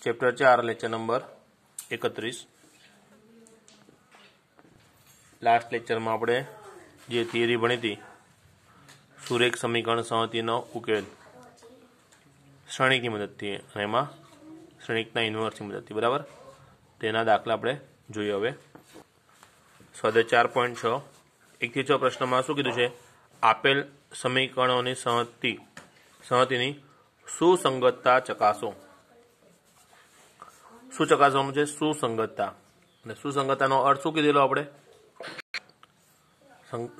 Chapter 4 lecture number 31 last lecture में आपणे जे theory भणी थी सुरेख समीकरण संहतिनो उकेल श्रेणिकनी मददथी अने एमां श्रेणिकना इन्वर्सनी मददथी बराबर तेना दाखला आपणे जोईए। हवे स्वाध्याय 4.6 1 થી 6 प्रश्न में शुं कीधुं छे आपेल समीकरणोनी संहतिनी सुसंगतता चकासो। શું ચકાસવાનું છે? સુસંગતતા। અને સુસંગતતાનો અર્થ શું કીધેલો આપણે?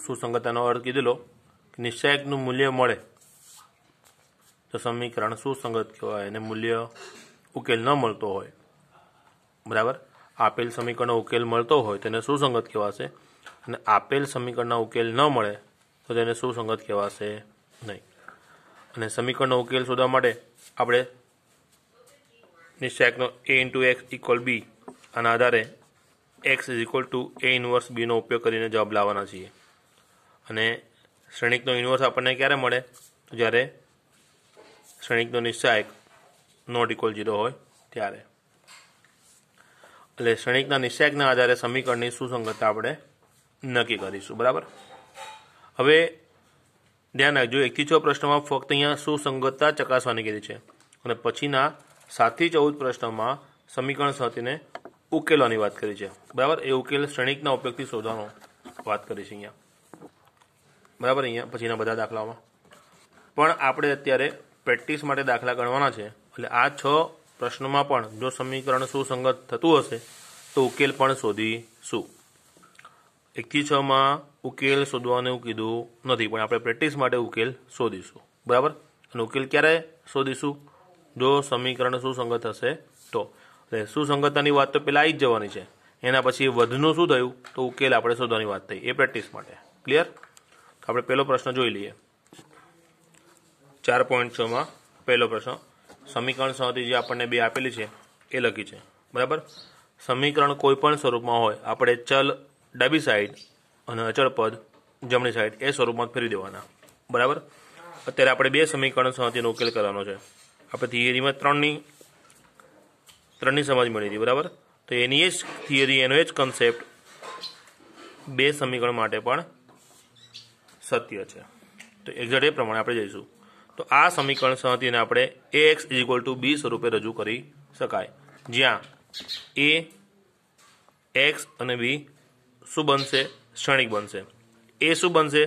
સુસંગતતાનો અર્થ કીધેલો કે નિશ્ચાયકનું મૂલ્ય મળે તો સમીકરણ સુસંગત કહેવાય અને મૂલ્ય ઉકેલ ન મળતો હોય બરાબર। આપેલ સમીકરણનો ઉકેલ મળતો હોય તેને સુસંગત કહેવાશે અને આપેલ સમીકરણના ઉકેલ ન મળે તો તેને સુસંગત કહેવાશે નહીં। અને સમીકરણનો ઉકેલ શોધવા માટે આપણે નિશ્ચાયકનો a into x equal b आना आधारे x is equal to a inverse b नो उपयोग करीने जवाब लाववाना छीए। अने श्रेणिकनो इनवर्स आपणे क्यारे मळे? ज्यारे श्रेणिकनो निश्चायक नॉट इक्वल 0 होय त्यारे। એટલે શ્રેણિકના નિશ્ચાયકના આધારે સમીકરણની સુસંગતતા આપણે નક્કી કરીશું બરાબર। હવે ધ્યાન રાખજો 1 થી 6 પ્રશ્નમાં ફક્ત અહીંયા સુસંગતતા ચકાસવાની કીધી છે અને પછીના 7 થી 14 પ્રશ્નમાં સમીકરણ સંહતિને ઉકેલવાની વાત કરી છે બરાબર। એ ઉકેલ શ્રેણિકના ઉપયોગથી શોધવાનો વાત કરી છે અહીંયા બરાબર। અહીંયા પછીના બધા દાખલાઓમાં પણ આપણે અત્યારે પ્રેક્ટિસ માટે દાખલા ગણવાના છે એટલે આ 6 પ્રશ્નોમાં પણ જો સમીકરણ સુસંગત થતું હશે તો ઉકેલ પણ શોધીશું। 1 થી 6 માં ઉકેલ શોધવાનું કીધું નથી પણ આપણે પ્રેક્ટિસ માટે ઉકેલ શોધીશું બરાબર। અને ઉકેલ ક્યારે શોધીશું? जो समीकरण सुसंगत हशे तो। सुसंगततानी वात तो पहेला आई ज जवानी छे एना पछी वधुनुं शुं थयुं तो उकेल आपणे शोधवानी वात थई। ए प्रेक्टिस माटे क्लियर। तो आपणे पहेलो प्रश्न जोई लईए 4.6 में पहेलो प्रश्न समीकरण संहति जे आपणे बे आपेली छे ए लखी छे बराबर। समीकरण कोईपण स्वरूपमां होय आपणे चल डाबी साइड अने अचल पद जमणी साइड ए स्वरूपमां फेरवी देवाना बराबर। अत्यारे आपणे बे समीकरण संहतिनो उकेल करवानो छे। આપણે થિયરીમાં ત્રણની સમજ મળી હતી બરાબર। તો એની એ જ થિયરી એનો એ જ કન્સેપ્ટ બે સમીકરણ માટે પણ સત્ય છે। તો એક્ઝેક્ટ એ પ્રમાણે આપણે જઈશું। તો આ સમીકરણ સંહતિને આપણે ax = b સ્વરૂપે રજૂ કરી શકાય જ્યાં a x અને b શું બનશે? શ્રેણિક બનશે। a શું બનશે?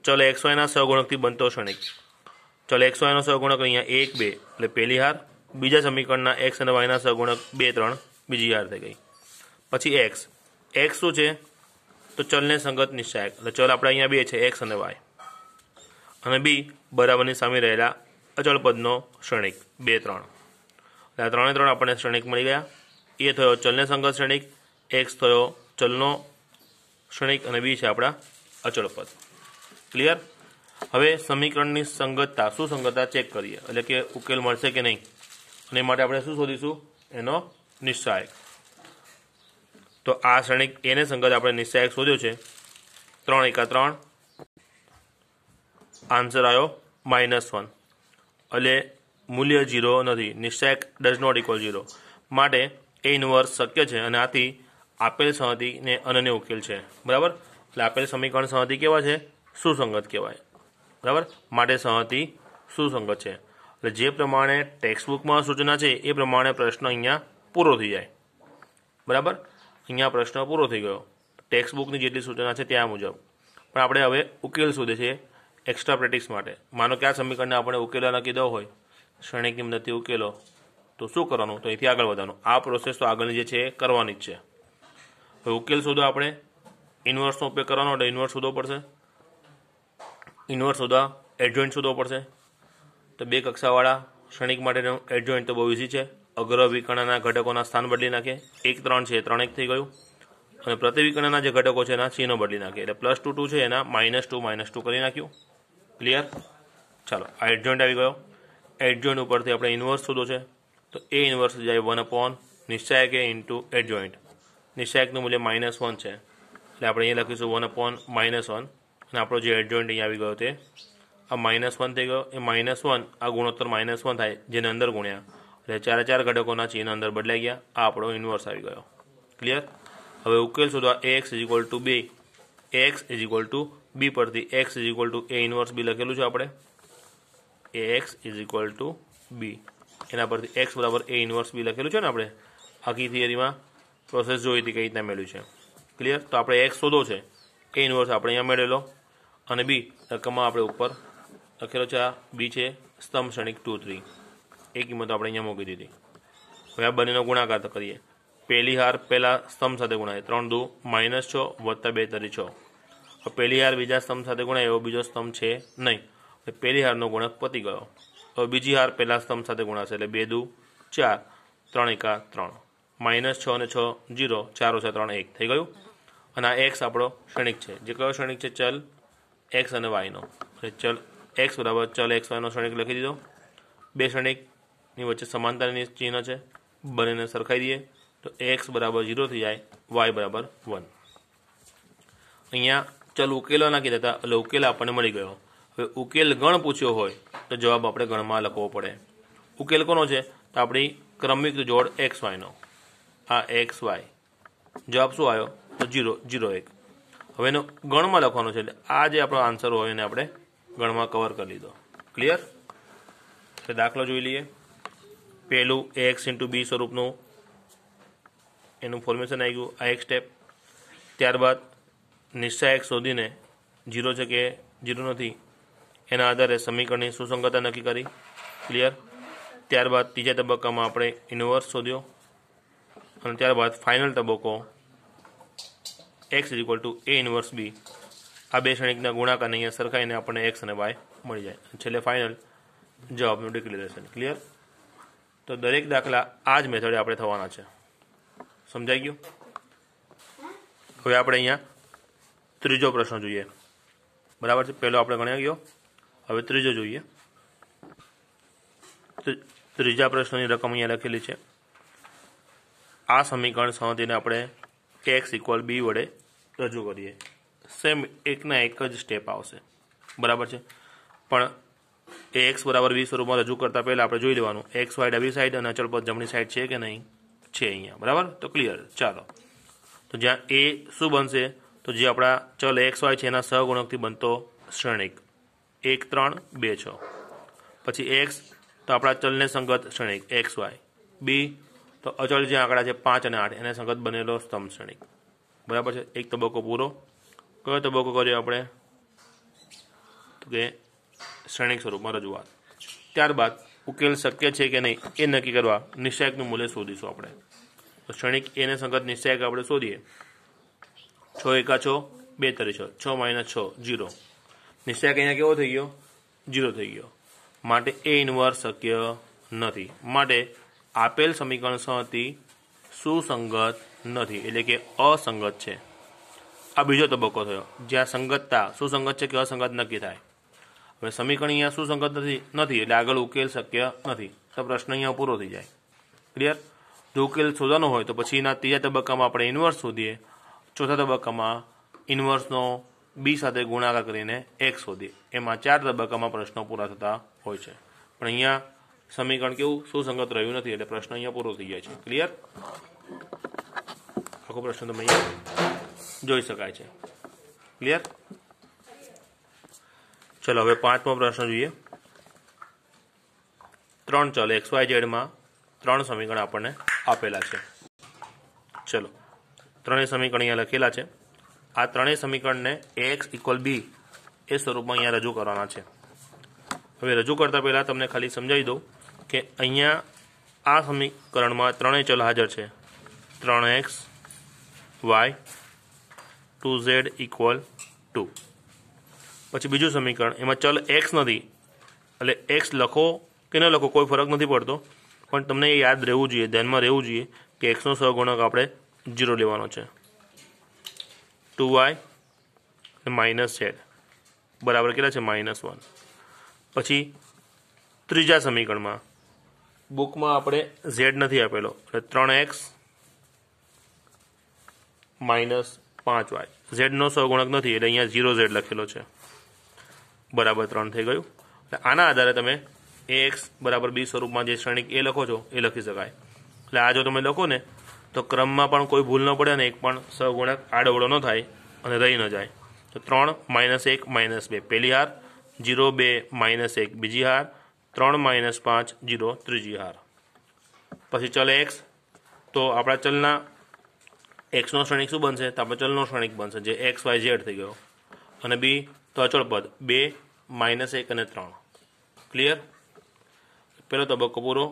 ચલ xy ના સહગુણકથી બનતો શ્રેણિક। चल एक्स वाय सहगुणक अहींया 1 2 એટલે પહેલી હાર બીજા સમીકરણના x અને y ના સહગુણક 2 3 બીજી હાર થઈ ગઈ। પછી x શું છે? તો ચલને સંગત નિશ્ચાયક એટલે ચલ આપણે અહીંયા બે છે x અને y અને b બરાબરની સામે રહેલા અચળ પદનો શ્રેણિક 2 3 એટલે આ 3 3 આપણને શ્રેણિક મળી ગયા। એ થયો ચલને સંગત શ્રેણિક, x થયો ચલનો શ્રેણિક અને b છે આપણા અચળ પદ। ક્લિયર। હવે સમીકરણની સંગતતા સુસંગતતા ચેક કરીએ એટલે કે ઉકેલ મળશે કે નહીં અને માટે આપણે શું શોધીશું? એનો નિશ્ચાયક। તો આ શ્રેણિક એને સંગત આપણે નિશ્ચાયક શોધ્યો છે 3 × 3 આન્સર આવ્યો -1 એટલે મૂલ્ય 0 નથી। નિશ્ચાયક ડઝ નોટ ઇક્વલ 0 માટે એ ઇન્વર્સ શક્ય છે અને આથી આપેલ સંહતિને અનન્ય ઉકેલ છે બરાબર। એટલે આપેલ સમીકરણ સંહતિ કેવા છે? સુસંગત કહેવાય बराबर। माटे संहति सुसंगत है એટલે જે પ્રમાણે ટેક્સ્ટબુકમાં સૂચના છે એ પ્રમાણે પ્રશ્ન અહીંયા પૂરો થઈ જાય બરાબર। અહીંયા પ્રશ્ન પૂરો થઈ ગયો ટેક્સ્ટબુકની જેટલી સૂચના છે ત્યાં મુજબ। પણ આપણે હવે ઉકેલ શોધે છે એક્સ્ટ્રા પ્રેક્ટિસ માટે। માનો કે આ સમીકરણને આપણે ઉકેલવાના કીધો હોય શ્રેણિકની મદદથી ઉકેલો તો શું કરવાનું? તો અહીંથી આગળ વધવાનું। આ પ્રોસેસ તો આગળની જે છે એ કરવાની જ છે। હવે ઉકેલ શોધો આપણે ઇન્વર્સનો ઉપયોગ કરવાનો એટલે ઇન્વર્સ શોધવો પડશે। इनवर्स शोधा एडजॉइंट शोधव पड़े। तो बे कक्षावाळा श्रेणिक माटेनो एडजॉइंट तो बहुत ईजी है। अग्र विकर्णना घटकों स्थान बदली नाखे 1 3 है 3 1 थी गयुं अने प्रति विकर्णना जे घटको छे एना चिन्ह बदली नाखे એટલે +2 2 છે એના -2 કરી નાખ્યું। क्लियर। ચાલો આ એડજॉइंट આવી ગયો। एडजॉइंट ઉપરથી આપણે ઇન્વર્સ શોધો છે તો a ઇન્વર્સ જાય 1/, નિશ્ચાયક a * એડજॉइंट। નિશ્ચાયકનું મૂલ્ય -1 છે એટલે આપણે અહીં લખીશું 1/-1 અને આપણો જે એડજॉइंट અહીં આવી ગયો તે આ -1 થઈ ગયો। એ -1 આ ગુણોત્તર -1 થાય જેને અંદર ગુણ્યા એટલે ચારે ચાર ઘટકોના ચિહ્ન અંદર બદલાઈ ગયા. આ આપણો ઇન્વર્સ આવી ગયો. ક્લિયર. હવે ઉકેલ શોધવા ax = 2 ax = b પરથી x = a ઇન્વર્સ b લખેલું છે આપણે. ax = b એના પરથી x બરાબર a ઇન્વર્સ b લખેલું છે ને આપણે આખી થિયરીમાં પ્રોસેસ જોઈ હતી કઈ રીતના મેળવ્યું છે. ક્લિયર. તો આપણે x શોધો છે, a ઇન્વર્સ આપણે અહીંયા મેળવેલો અને b રકમમાં આપણે ઉપર લખેલો છે. આ b છે સ્તંભ ક્ષણિક 2 3 એ કિંમત આપણે અહીંયા મૂકી દીધી. હવે આ બંનેનો ગુણાકાર કરીએ. પહેલી હાર પહેલા સ્તંભ સાથે ગુણાય 3 2 -6 + 2 તરી 6. હવે પહેલી હાર બીજા સ્તંભ સાથે ગુણાય એવો બીજો સ્તંભ છે નહીં. પહેલી હારનો ગુણક પતી ગયો. હવે બીજી હાર પહેલા સ્તંભ સાથે ગુણાશે એટલે 2 2 4 3 1 3 -6 અને 6 0 4 ઓછા 3 1 થઈ ગયું. અને આ x આપણો ક્ષણિક છે. જે કયો ક્ષણિક છે? ચલ x અને y નો. ચલ x બરાબર ચલ x y નો ક્ષણિક લખી દીધો. બે ક્ષણિકની વચ્ચે સમાનતાની ચિહ્ન છે, બંનેને સરખાઈ દઈએ તો x બરાબર 0 થઈ જાય, y બરાબર 1. અહીંયા ચલ ઉકેલો નાખી દેતા એટલે ઉકેલ આપણને મળી ગયો. હવે ઉકેલ ગણ પૂછ્યો હોય તો જવાબ આપણે ગણમાં લખવો પડે. ઉકેલ કોનો છે? તો આપણી ક્રમિક જોડ x y નો. આ x y જવાબ શું આવ્યો? તો 0 0 1. હવે એનો ગણમાં લખવાનો છે એટલે આ જે આપણો આન્સર હોય એને આપણે ગણમાં કવર કરી લીધો. ક્લિયર. તો દાખલો જોઈ લઈએ. પહેલું ax × b સ્વરૂપનું એનું ફોર્મેશન આવી ગયું. આ એક સ્ટેપ. ત્યારબાદ નિશ્ચય x શોધીને 0 છે કે 0 નથી એના આધારે સમીકરણની સુસંગતતા નક્કી કરી. ક્લિયર. ત્યારબાદ ત્રીજા તબક્કામાં આપણે ઇન્વર્સ શોધ્યો અને ત્યારબાદ ફાઇનલ તબક્કો x = a ઇન્વર્સ b. આ બે ક્ષણિકના ગુણાકારને અહીંયા સરખાઈને આપણને x અને y મળી જાય. છેલ્લે ફાઇનલ જવાબનું ડિક્લેરેશન. ક્લિયર. તો દરેક દાખલા આ જ મેથડે આપણે થવાના છે. સમજાઈ ગયું. હવે આપણે અહીંયા ત્રીજો પ્રશ્ન જોઈએ. બરાબર છે. પહેલો આપણે ગણ્યા ગયો. હવે ત્રીજો જોઈએ. ત્રીજા પ્રશ્નની રકમ અહીંયા લખેલી છે. આ સમીકરણ સમજીને આપણે x = b વડે રજૂ કરીએ. સેમ એકના એક જ સ્ટેપ આવશે. બરાબર છે. પણ એ x બરાબર b સ્વરૂપમાં રજૂ કરતા પહેલા આપણે જોઈ લેવાનું x y ડાબી સાઈડ અને અચળ પદ જમણી સાઈડ છે કે નહીં. છે અહીંયા. બરાબર. તો ક્લિયર. ચાલો. તો જ્યાં a શું બનશે? તો જે આપણા ચલ x y છે એના સહગુણકથી બનતો ક્ષણિક 1 3 2 6. પછી x તો આપણા ચલને સંગત ક્ષણિક x y. b તો અચળ જે આંકડા છે 5 અને 8 એને સંગત બનેલો સ્તંભ ક્ષણિક. બરાબર છે. એક તબક્કો પૂરો. કયો તબક્કો કર્યો આપણે? તો કે ક્ષણિક સ્વરૂપમાં રજૂઆત. ત્યારબાદ ઉકેલ શક્ય છે કે નહીં એ નક્કી કરવા નિશ્ચયકનું મૂલ્ય શોધીશું આપણે. તો ક્ષણિક એને સંગત નિશ્ચયક આપણે શોધીએ. 6 1 6 2 તરી 6 6 - 6 0. નિશ્ચયક અહીંયા કેવો થઈ ગયો? 0 થઈ ગયો. માટે a ઇન્વર્સ શક્ય નથી. માટે આપેલ સમીકરણ સહથી સુસંગત નથી, એટલે કે અસંગત છે. આ બીજો તબક્કો થયો જ્યાં સંગતતા સુસંગત છે કે અસંગત નક્કી થાય. હવે સમીકરણ અહીંયા સુસંગત નથી એટલે આગળ ઉકેલ શક્ય નથી. તો પ્રશ્ન અહીંયા પૂરો થઈ જાય. ક્લિયર. જો ઉકેલ શોધવાનો હોય તો પછીના ત્રીજા તબક્કામાં આપણે ઇન્વર્સ શોધીએ. ચોથા તબક્કામાં ઇન્વર્સનો b સાથે ગુણાકાર કરીને x શોધીએ. એમાં 4 તબક્કામાં પ્રશ્નો પૂરા થતા હોય છે. પણ અહીંયા સમીકરણ કેવું સુસંગત રહ્યું નથી એટલે પ્રશ્ન અહીંયા પૂરો થઈ જાય છે. ક્લિયર. આખો પ્રશ્ન તમે અહીંયા જોઈ શકાય છે. ક્લિયર. ચલો હવે પાંચમો પ્રશ્ન જોઈએ. 3 ચલ x y z માં 3 સમીકરણ આપણને આપેલા છે. ચલો ત્રણેય સમીકરણ અહીંયા લખેલા છે. આ ત્રણેય સમીકરણને ax = b એ સ્વરૂપમાં અહીંયા રજૂ કરવાના છે. હવે રજૂ કરતા પહેલા તમને ખાલી સમજાવી દઉં કે અહીંયા આ સમીકરણમાં ત્રણેય ચલ હાજર છે. 3x y 2z = 2. પછી બીજું સમીકરણ એમાં ચલ x નથી એટલે x લખો કે ન લખો કોઈ ફરક નથી પડતો, પણ તમને એ યાદ રહેવું જોઈએ, ધ્યાનમાં રહેવું જોઈએ કે xનો સહગુણક આપણે 0 લેવાનો છે. 2y - z બરાબર કેટલા છે? -1. પછી ત્રીજા સમીકરણમાં બુકમાં આપણે z નથી આપેલો એટલે 3x - 5y. ઝેડનો સહગુણક નથી એટલે અહીંયા 0z લખેલો છે. બરાબર 3 થઈ ગયું. આના આધારે તમે ए एक्स बराबर बी स्वरूप में जो श्रेणिक ए लखो छो ए लखी शकाय। એટલે આ જો તમે લખો ને તો ક્રમમાં પણ કોઈ ભૂલ ન પડે ને એક પણ સહગુણક આડોવડો ન થાય અને રહી ન જાય। તો 3 -1 -2 પહેલી હાર, 0 2 -1 બીજી હાર, 3 -5 0 ત્રીજી હાર। પછી ચલ એક્સ, તો આપણા ચલના એક્સનો શ્રેણિક શું બનશે? તો આપણે ચલનો શ્રેણિક બનશે જે એક્સ વાય ઝેડ થઈ ગયો। અને બી તો અચળ પદ 2 -1 અને 3। ક્લિયર? પહેલો તબક્કો પૂરો।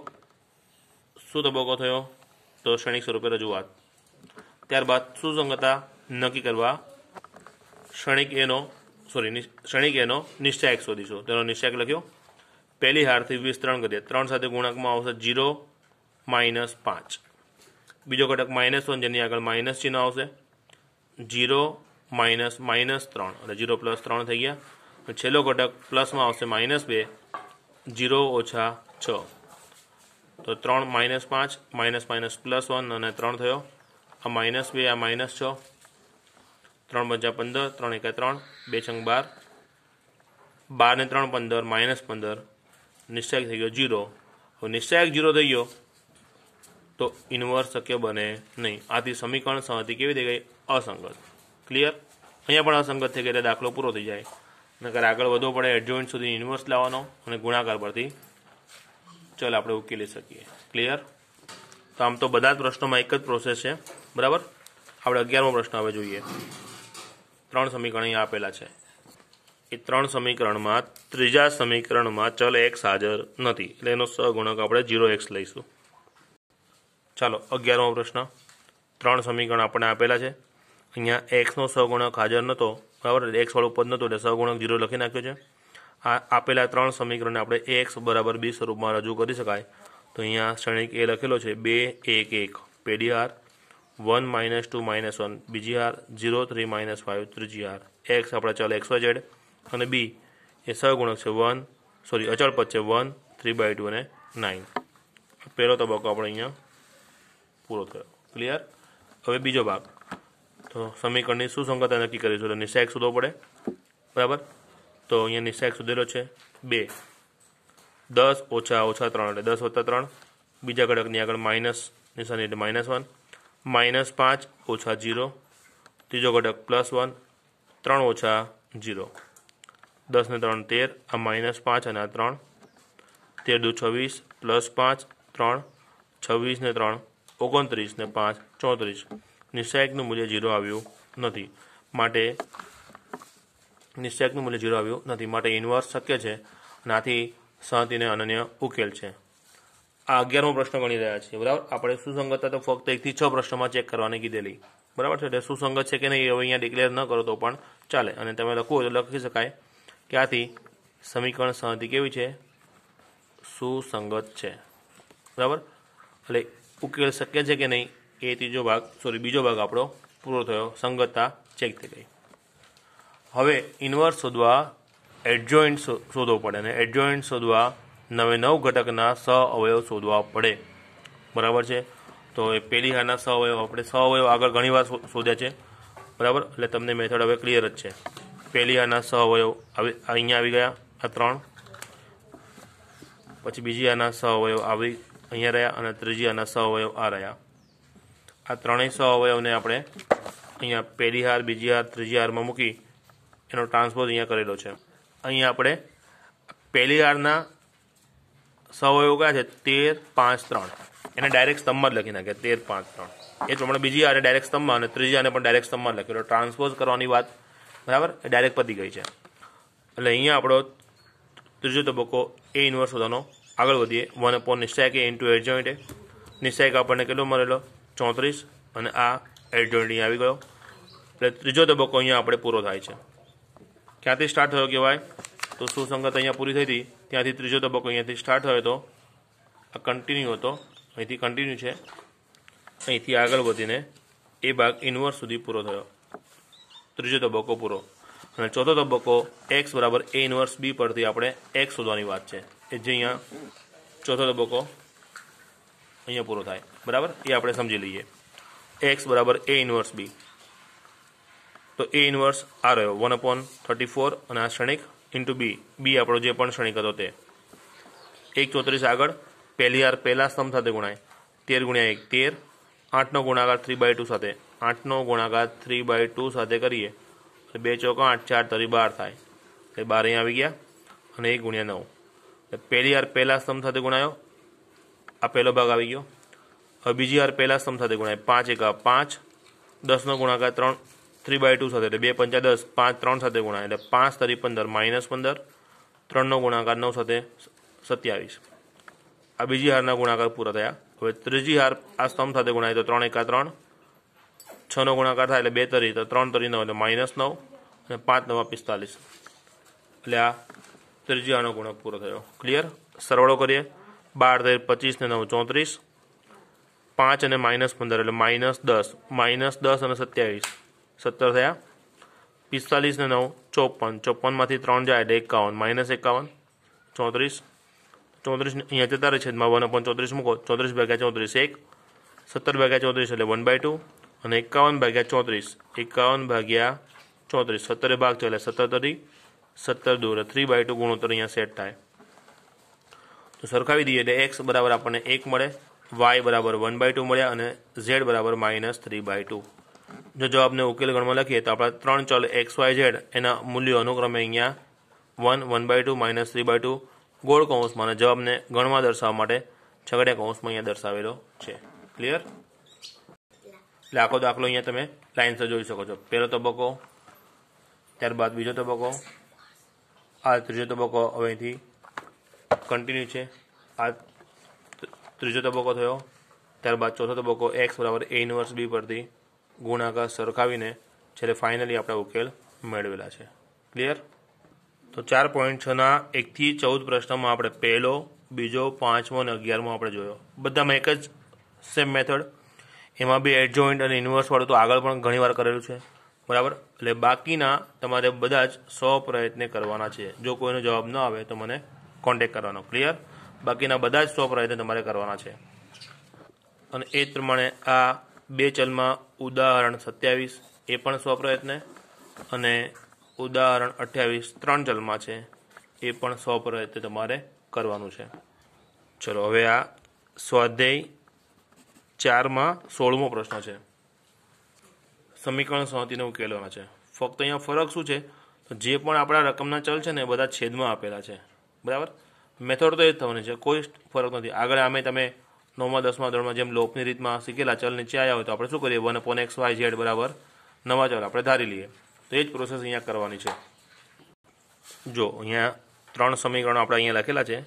શું તબક્કો થયો? તો શ્રેણિક સ્વરૂપે રજૂઆત। ત્યારબાદ સુસંગતતા નક્કી કરવા શ્રેણિક એનો નિશ્ચાયક શોધીશું। તેનો નિશ્ચાયક લખ્યો। પહેલી હારથી વિસ્તરણ કરીએ, 3 સાથે ગુણાંકમાં આવશે 0 -5। બીજો ઘટક -1 જેની આગળ માઇનસ ચિહ્ન આવશે, 0 -3 એટલે 0 + 3 થઈ ગયા। છેલ્લો ઘટક પ્લસમાં આવશે -2, 0 - 6। તો 3 -5 +1 અને 3 થયો। આ -2 આ -6, 3 × 15, 3 × 1 3, 2 × 12, 12 ને 3 15, -15, નિશ્ચાયક થઈ ગયો 0। હવે નિશ્ચાયક 0 થઈ ગયો તો ઇન્વર્સ શક્ય બને નહીં। આથી સમીકરણ સંહતિ કેવી થઈ ગઈ? અસંગત। ક્લિયર? અહીંયા પણ અસંગત થઈ ગઈ એટલે દાખલો પૂરો થઈ જાય। નકર આગળ વધવો પડે એડજોઇન્ટ સુધી ઇન્વર્સ લાવવાનો અને ગુણાકાર પરથી ચલ આપણે ઉકેલી શકીએ। ક્લિયર? તો આમ તો બધા જ પ્રશ્નોમાં એક જ પ્રોસેસ છે, બરાબર। આપણે 11મો પ્રશ્ન હવે જોઈએ। 3 સમીકરણ અહીંયા આપેલા છે। એ 3 સમીકરણમાં ત્રીજા સમીકરણમાં ચલ એક્સ હાજર નથી એટલે એનો સહગુણક આપણે 0x લઈશું। ચાલો 11મો પ્રશ્ન। 3 સમીકરણ આપણને આપેલા છે। અહીંયા એક્સનો સહગુણક હાજર નહોતો, બરાબર, એક્સ વાળું પદ નહોતું એટલે સહગુણક 0 લખી નાખ્યો છે। આ આપેલા 3 સમીકરણને આપણે ax બરાબર b સ્વરૂપમાં રજૂ કરી શકાય। તો અહીંયા શ્રેણિક એ લખેલો છે 2 1 1 પહેલી હાર, 1 -2 -1 બીજી હાર, 0 3 -5 ત્રીજી હાર। એક્સ આપણા ચલ એક્સ વાય ઝેડ અને બી એ સહગુણક છે અચળ પદ છે 1 3/2 અને 9। પહેલો તબક્કો આપણે અહીંયા પૂરો થયો। ક્લિયર? હવે બીજો ભાગ, તો સમીકરણની સુસંગતતા નક્કી કરીશું એટલે નિશ્ચાયક શોધવો પડે, બરાબર। તો અહીંયા નિશ્ચાયક શોધેલો છે 2, 10 - -3 એટલે 10 + 3, બીજા ઘટકની આગળ માઇનસ નિશાની એટલે -1, -5 - 0, ત્રીજો ઘટક +1, 3 - 0, 10 ને 3 13, આ -5 અને આ 3, 13 × 2 26 +5 3, 26 ને 3 29 ને 5 34। નિશ્ચાયકનું મૂલ્ય 0 આવ્યું નથી માટે ઇન્વર્સ શક્ય છે અને આથી સંહતિને અનન્ય ઉકેલ છે। આ 11મો પ્રશ્ન ગણી રહ્યા છીએ, બરાબર। આપણે સુસંગતતા તો ફક્ત 1 થી 6 પ્રશ્નોમાં ચેક કરવાની કીધેલી, બરાબર છે। એટલે સુસંગત છે કે નહીં હવે અહીંયા ડિક્લેર ન કરો તો પણ ચાલે અને તમે લખવું હોય તો લખી શકાય કે આથી સમીકરણ સંહતિ કેવી છે? સુસંગત છે, બરાબર। એટલે ઉકેલ શક્ય છે કે નહીં એ બીજો ભાગ આપણો પૂરો થયો, સંગતતા ચેક થઈ ગઈ। હવે ઇન્વર્સ શોધવા એડજોઇન્ટ શોધવો પડે અને એડજોઇન્ટ શોધવા 9 ઘટકના સહ અવયવ શોધવા પડે, બરાબર છે। તો એ પહેલી હારના સહ અવયવ આગળ ઘણી વાર શોધ્યા છે, બરાબર। એટલે તમને મેથડ હવે ક્લિયર જ છે। પહેલી હારના સહ અવયવ અહીંયા આવી ગયા આ 3, પછી બીજી હારના સહ અવયવ અહીંયા રહ્યા અને ત્રીજી હારના સહ અવયવ આ રહ્યા। આ ત્રણેય સહ અવયવને આપણે અહીંયા પહેલી હાર, બીજી હાર, ત્રીજી હારમાં મૂકી એનો ટ્રાન્સપોઝ અહીંયા કરેલો છે। અહીંયા આપણે પહેલી હારના સહ અવયવ કયા છે? 13 5 3, એને ડાયરેક્ટ સ્તંભમાં જ લખી નાખ્યા 13 5 3। એ જ પ્રમાણે બીજી હારે ડાયરેક્ટ સ્તંભમાં અને ત્રીજી હારે પણ ડાયરેક્ટ સ્તંભમાં લખેલો, ટ્રાન્સપોઝ કરવાની વાત, બરાબર, એ ડાયરેક્ટ પતી ગઈ છે। એટલે અહીંયા આપણો ત્રીજો તબક્કો એ ઇન્વર્સ શોધવાનો। આગળ વધીએ, 1 નિશ્ચાયક એ ઇન્ટુ એડજોઇન્ટ એ। નિશ્ચાયક આપણને કેટલો મળેલો? 34 અને આ એડજોઇન્ટ અહીંયા આવી ગયો એટલે ત્રીજો તબક્કો અહીંયા આપણે પૂરો થાય છે। ક્યાંથી સ્ટાર્ટ થયો કહેવાય? તો સુસંગત અહીંયા પૂરી થઈ હતી ત્યાંથી ત્રીજો તબક્કો અહીંયાથી સ્ટાર્ટ થયો હતો, આ કન્ટિન્યુ હતો, અહીંથી કન્ટિન્યુ છે, અહીંથી આગળ વધીને એ ભાગ ઇન્વર્સ સુધી પૂરો થયો, ત્રીજો તબક્કો પૂરો। અને ચોથો તબક્કો એક્સ બરાબર એ ઇન્વર્સ બી પરથી આપણે એક્સ શોધવાની વાત છે, એ જે અહીંયા ચોથો તબક્કો અહીંયા પૂરો થાય, બરાબર, એ આપણે સમજી લઈએ। એક્સ બરાબર એ ઇન્વર્સ બી, તો એ ઇન્વર્સ આ રહ્યો 1/34 અને આ શ્રેણિક ઇન્ટુ બી આપણો જે પણ શ્રેણિક હતો તે એક 34 આગળ પહેલી હાર પહેલા સ્તંભ સાથે ગુણાય 13 ગુણ્યા 1 13 8નો ગુણાકાર 3/2 સાથે 8નો ગુણાકાર 3/2 સાથે કરીએ તો 2 ચોકા 8 4 તરી 12 થાય એટલે 12 અહીંયા આવી ગયા અને 1 ગુણ્યા 9 પહેલી હાર પહેલા સ્તંભ સાથે ગુણાયો આ પહેલો ભાગ આવી ગયો હવે બીજી હાર પહેલા સ્તંભ સાથે ગુણાય 5 એકા 5 10નો ગુણાકાર 3/2 સાથે એટલે 2 પંચા 10 5 3 સાથે ગુણાય એટલે 5 તરી 15 -15 3નો ગુણાકાર 9 સાથે 27 આ બીજી હારના ગુણાકાર પૂરા થયા હવે ત્રીજી હાર આ સ્તંભ સાથે ગુણાય તો 3 એકા 3 6નો ગુણાકાર થાય એટલે 2 તરી તો 3 તરી 9 એટલે -9 અને 5 9 45 એટલે આ ત્રીજી હારનો ગુણક પૂરો થયો ક્લિયર સરવાળો કરીએ 12 25 ને 9 34 5 અને -15 એટલે -10 -10 અને 27 17 થયા 45 ને 9 54 54 માંથી 3 જાય એટલે 51 -51 34 અહીંયા જતા રહે છેદમાં 1/34 મૂકો 34 ભાગ્યા 34 1 17 ભાગ્યા 34 એટલે 1/2 અને 51 ભાગ્યા 34 51 ભાગ્યા 34 17 ભાગ છે એટલે 17 તરી 17 દૂર 3/2 ગુણોત્તર અહીંયા સેટ થાય તો સરખાવી દઈએ એટલે x બરાબર આપણને 1 મળે y બરાબર 1/2 મળ્યા અને z બરાબર -3/2 જો જવાબને ઉકેલ ગણમાં લખીએ તો આપણા ત્રણ ચલ x y z એના મૂલ્યો અનુક્રમે અહીંયા 1 1/2 -3/2 ગોળ કૌંસમાં અને જવાબને ગણમાં દર્શાવવા માટે છગડિયા કૌંસમાં અહીંયા દર્શાવેલો છે ક્લિયર એટલે આખો દાખલો અહીંયા તમે લાઇનસર જોઈ શકો છો પહેલો તબક્કો ત્યારબાદ બીજો તબક્કો આ ત્રીજો તબક્કો હવે અહીંથી કન્ટિન્યુ છે આ ત્રીજો તબક્કો થયો ત્યારબાદ ચોથો તબક્કો x બરાબર a ઇન્વર્સ b પરથી ગુણાકાર સરખાવીને છેલ્લે ફાઇનલી આપણે ઉકેલ મેળવેલા છે ક્લિયર તો 4.6ના 1 થી 14 પ્રશ્નમાં આપણે પહેલો બીજો 5મો અને 11મો આપણે જોયો બધામાં એક જ સેમ મેથડ એમાં બી એડજોઇન્ટ અને ઇન્વર્સ વાળું તો આગળ પણ ઘણી વાર કરેલું છે બરાબર એટલે બાકીના તમારે બધા જ 100 પ્રયત્ન કરવાના છે જો કોઈનો જવાબ ન આવે તો મને કોન્ટેક્ટ કરવાનો ક્લિયર બાકીના બધા જ 100 પ્રયત્ન તમારે કરવાના છે અને એ જ પ્રમાણે આ બે ચલમાં ઉદાહરણ 27 એ પણ 100 પ્રયત્ન અને ઉદાહરણ 28 ત્રણ ચલમાં છે એ પણ 100 પ્રયત્ન તમારે કરવાનું છે ચલો હવે આ સ્વાધ્યાય 4માં 16મો પ્રશ્ન છે સમીકરણ સંહતિને ઉકેલવાના છે ફક્ત અહીંયા ફરક શું છે તો જે પણ આપણા રકમના ચલ છે ને એ બધા છેદમાં આપેલા છે બરાબર મેથડ તો એ જ થવાની છે કોઈ ફરક નથી આગળ આમે તમે 9મા 10મા ધોરણમાં જેમ લોપની રીતમાં શીખેલા ચલ નીચે આવ્યા હોય તો આપણે શું કરીએ 1/xyz બરાબર નવા ચલ આપણે ધારી લઈએ તો એ જ પ્રોસેસ અહીંયા કરવાની છે જો અહીંયા ત્રણ સમીકરણો આપણે અહીંયા લખેલા છે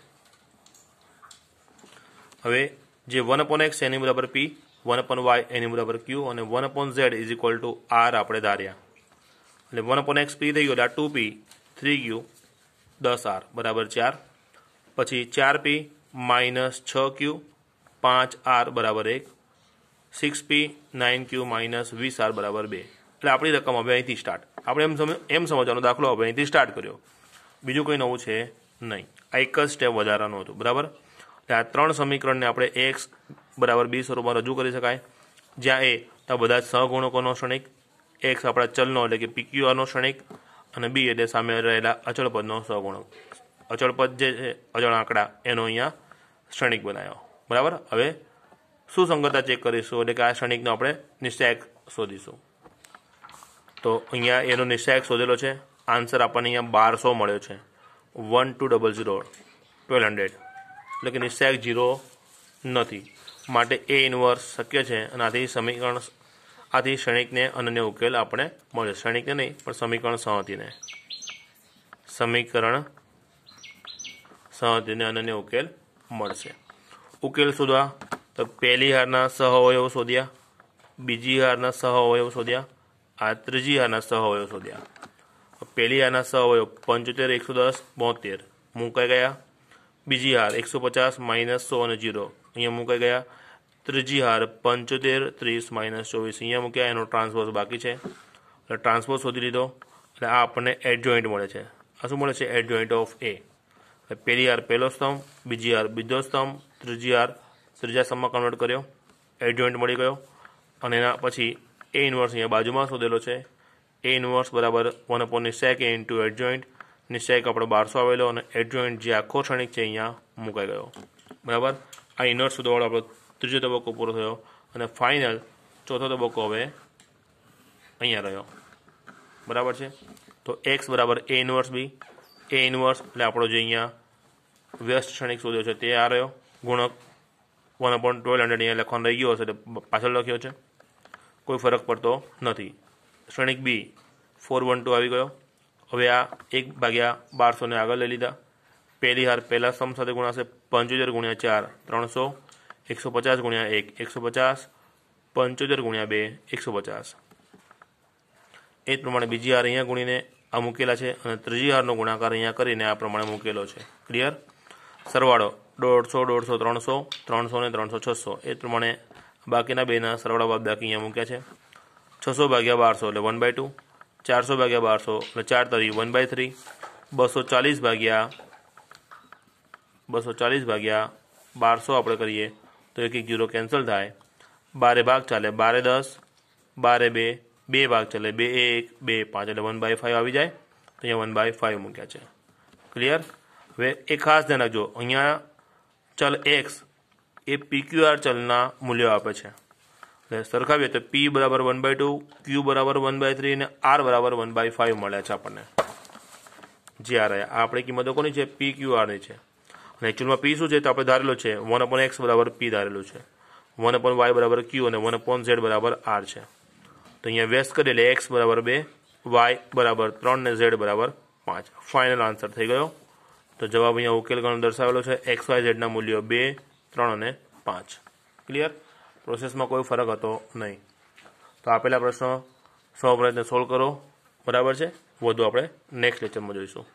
હવે જે 1/x એની બરાબર p 1/y એની બરાબર q અને 1/z is equal to r આપણે ધાર્યા એટલે 1/x p થઈ ગયો એટલે આ 2p 3q 10r બરાબર 4 પછી 4p - 6q 5r બરાબર 1 6p 9q - 20r બરાબર 2 એટલે આપણી રકમ હવે અહીંથી સ્ટાર્ટ આપણે એમ સમજવાનો દાખલો હવે અહીંથી સ્ટાર્ટ કર્યો બીજું કંઈ નવું છે નહીં આ એક જ સ્ટેપ વધારાનું હતું બરાબર એટલે આ ત્રણ સમીકરણને આપણે x બરાબર b સ્વરૂપમાં રજૂ કરી શકાય જ્યાં એ તો બધા જ સહગુણકોનો ક્ષણિક x આપણા ચલનો એટલે કે pqrનો ક્ષણિક અને b એટલે સામે રહેલા અચળ પદનો સહગુણક અચળ પદ જે છે અચળ આંકડા એનો અહીંયા ક્ષણિક બનાવ્યો બરાબર હવે સુસંગતતા ચેક કરીશું એટલે કે આ ક્ષણિકનો આપણે નિશ્ચાયક શોધીશું તો અહીંયા એનો નિશ્ચાયક શોધેલો છે આન્સર આપણને અહીંયા 1200 મળ્યો છે 1200 એટલે કે નિશ્ચાયક 0 નથી માટે એ ઇન્વર્સ શક્ય છે અને આથી ક્ષણિકને અનન્ય ઉકેલ આપણે મળે ક્ષણિકને નહીં પણ સમીકરણ સંહતિને અનન્ય ઉકેલ મળશે ઉકેલ શોધવા તો પહેલી હારના સહઅવયવ શોધ્યા બીજી હારના સહઅવયવ શોધ્યા આ ત્રીજી હારના સહઅવયવ શોધ્યા પહેલી હારના સહઅવયવ 75 110 72 મુકાઈ ગયા બીજી હાર 150 -100 અને 0 અહીંયા મુકાઈ ગયા ત્રીજી હાર 75 30 - 24 અહીંયા મૂક્યા એનો ટ્રાન્સપોઝ બાકી છે એટલે ટ્રાન્સપોઝ શોધી લીધો એટલે આ આપણને એડજોઇન્ટ મળે છે આ શું મળે છે એડજોઇન્ટ ઓફ એ પહેલી હાર પહેલો સ્તંભ બીજી હાર બીજો સ્તંભ ત્રીજી હાર ત્રીજા સ્તંભમાં કન્વર્ટ કર્યો એડજોઇન્ટ મળી ગયો અને એના પછી એ ઇન્વર્સ અહીંયા બાજુમાં શોધેલો છે એ ઇન્વર્સ બરાબર 1/sec a ઇન્ટુ એડજોઇન્ટ નિશ્ચયક આપણો 1200 આવેલો અને એડજોઇન્ટ જે આખો ક્ષણિક છે અહીંયા મુકાઈ ગયો. બરાબર. આ ઇનવર્સ શોધવાળો આપણો ત્રીજો તબક્કો પૂરો થયો અને ફાઇનલ ચોથો તબક્કો હવે અહીંયા રહ્યો. બરાબર છે. તો એક્સ બરાબર એ ઇનવર્સ બી. એ ઇનવર્સ એટલે આપણો જે અહીંયા વ્યસ્ત ક્ષણિક શોધ્યો છે તે આ રહ્યો. ગુણક 1/1200 અહીંયા લખવાનું રહી ગયો હશે એટલે પાછળ લખ્યો છે, કોઈ ફરક પડતો નથી. ક્ષણિક બી 412 આવી ગયો. હવે આ 1/1200 ને આગળ લઈ લીધા. પહેલી હાર પહેલા સમ સાથે ગુણાશે 75 ગુણ્યા 4 300, 150 ગુણ્યા 1 150, 75 ગુણ્યા 2 150. એ જ પ્રમાણે બીજી હાર અહીંયા ગુણીને આ મૂકેલા છે અને ત્રીજી હારનો ગુણાકાર અહીંયા કરીને આ પ્રમાણે મૂકેલો છે. ક્લિયર. સરવાળો 150 150 300 300 ને 300 600. એ જ પ્રમાણે બાકીના બેના સરવાળા બાદબાકી અહીંયા મૂક્યા છે. 600/1200 એટલે 1/2, 400/1200 એટલે 4 તરી 1/3, 240/1200 આપણે કરીએ તો 1 1 0 કેન્સલ થાય. 12 ભાગ ચાલે 12 10, 12 2 ભાગ ચાલે 2 1 2 5 એટલે 1/5 આવી જાય. તો અહીંયા 1/5 મૂક્યા છે. ક્લિયર. હવે એ ખાસ ધ્યાન રાખજો, અહીંયા ચલ એક્સ એ PQR ચલના મૂલ્યો આપે છે. એટલે સરખાવીએ તો P બરાબર 1/2, Q બરાબર 1/3 અને R બરાબર 1/5 મળ્યા છે આપણને. જે આ રહ્યા આ આપણી કિંમતો કોની છે? PQRની છે. અને એકચ્યુઅલમાં P શું છે તો આપણે ધારેલો છે 1/x બરાબર P ધારેલું છે, 1/y બરાબર Q અને 1/z બરાબર R છે. તો અહીંયા વ્યસ્ત કરીએ એટલે x બરાબર 2, y બરાબર 3 ને z બરાબર 5. ફાઇનલ આન્સર થઈ ગયો. તો જવાબ અહીંયા ઉકેલ ગણ દર્શાવેલો છે. x y z ના મૂલ્યો 2, 3 અને 5. ક્લિયર. પ્રોસેસમાં કોઈ ફરક હતો નહીં. તો આપેલા પ્રશ્નો સ્વપ્રયત્ન સોલ્વ કરો. બરાબર છે. વધુ આપણે નેક્સ્ટ લેક્ચરમાં જોઈશું.